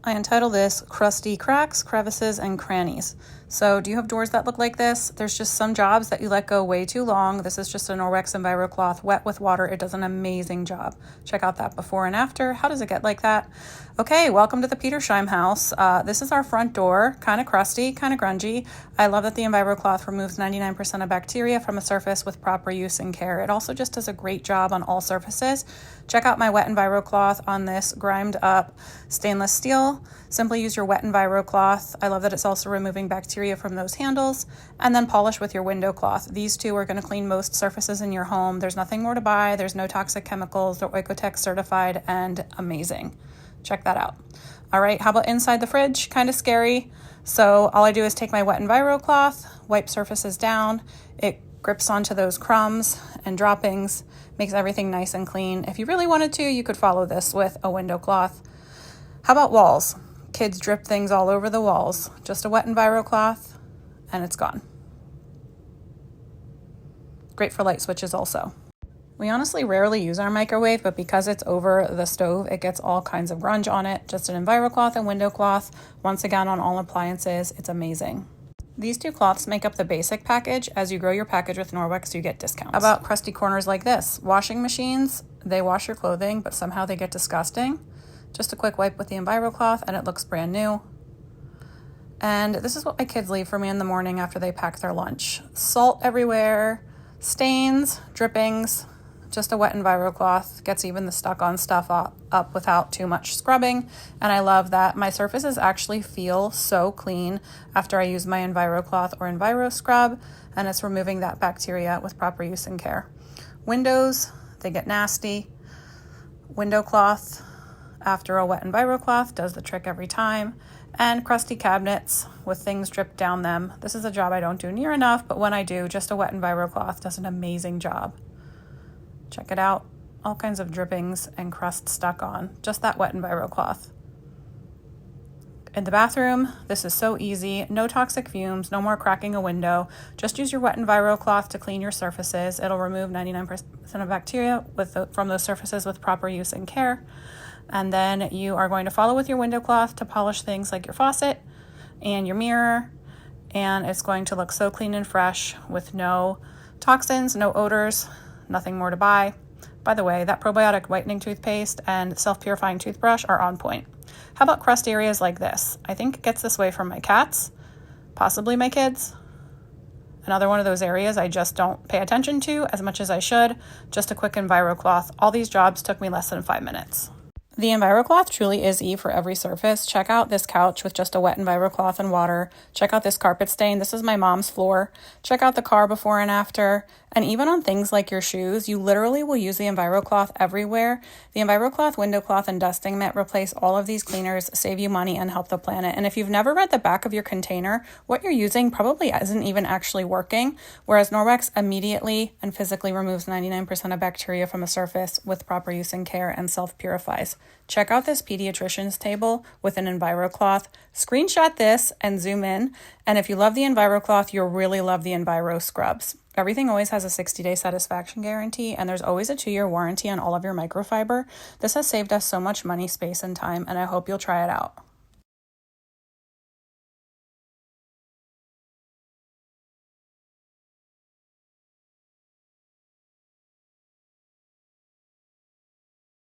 I entitled this Crusty Cracks, Crevices, and Crannies. So do you have doors that look like this? There's just some jobs that you let go way too long. This is just a Norwex Envirocloth, wet with water. It does an amazing job. Check out that before and after. How does it get like that? Okay, welcome to the Petersheim house. This is our front door, kind of crusty, kind of grungy. I love that the Envirocloth removes 99% of bacteria from a surface with proper use and care. It also just does a great job on all surfaces. Check out my wet Envirocloth on this grimed up stainless steel. Simply use your wet Envirocloth. I love that it's also removing bacteria from those handles, and then polish with your window cloth. These two are going to clean most surfaces in your home. There's nothing more to buy. There's no toxic chemicals. They're Oikotex certified and amazing. Check that out. All right, how about inside the fridge? Kind of scary. So all I do is take my wet Envirocloth, wipe surfaces down. It grips onto those crumbs and droppings, makes everything nice and clean. If you really wanted to, you could follow this with a window cloth. How about walls? Kids drip things all over the walls. Just a wet Envirocloth and it's gone. Great for light switches also. We honestly rarely use our microwave, but because it's over the stove, it gets all kinds of grunge on it. Just an Envirocloth and window cloth. Once again, on all appliances, it's amazing. These two cloths make up the basic package. As you grow your package with Norwex, you get discounts. How about crusty corners like this? Washing machines, they wash your clothing, but somehow they get disgusting. Just a quick wipe with the Envirocloth and it looks brand new. And this is what my kids leave for me in the morning after they pack their lunch. Salt everywhere, stains, drippings. Just a wet Envirocloth gets even the stuck on stuff up without too much scrubbing. And I love that my surfaces actually feel so clean after I use my Envirocloth or Enviroscrub, and it's removing that bacteria with proper use and care. Windows, they get nasty. Window cloth after a wet Envirocloth does the trick every time. And crusty cabinets with things dripped down them. This is a job I don't do near enough, but when I do, just a wet Envirocloth does an amazing job. Check it out. All kinds of drippings and crust stuck on. Just that wet Envirocloth. In the bathroom, this is so easy. No toxic fumes, no more cracking a window. Just use your wet Envirocloth to clean your surfaces. It'll remove 99% of bacteria from those surfaces with proper use and care. And then you are going to follow with your window cloth to polish things like your faucet and your mirror. And it's going to look so clean and fresh with no toxins, no odors, nothing more to buy. By the way, that probiotic whitening toothpaste and self-purifying toothbrush are on point. How about crust areas like this? I think it gets this way from my cats, possibly my kids. Another one of those areas I just don't pay attention to as much as I should. Just a quick Envirocloth. All these jobs took me less than 5 minutes. The Envirocloth truly is E for every surface. Check out this couch with just a wet Envirocloth and water. Check out this carpet stain. This is my mom's floor. Check out the car before and after. And even on things like your shoes, you literally will use the Envirocloth everywhere. The Envirocloth, window cloth, and dusting mitt replace all of these cleaners, save you money, and help the planet. And if you've never read the back of your container, what you're using probably isn't even actually working, whereas Norwex immediately and physically removes 99% of bacteria from a surface with proper use and care and self-purifies. Check out this pediatrician's table with an Envirocloth. Screenshot this and zoom in. And if you love the Envirocloth, you'll really love the Enviroscrubs. Everything always has a 60-day satisfaction guarantee, and there's always a 2-year warranty on all of your microfiber. This has saved us so much money, space, and time, and I hope you'll try it out.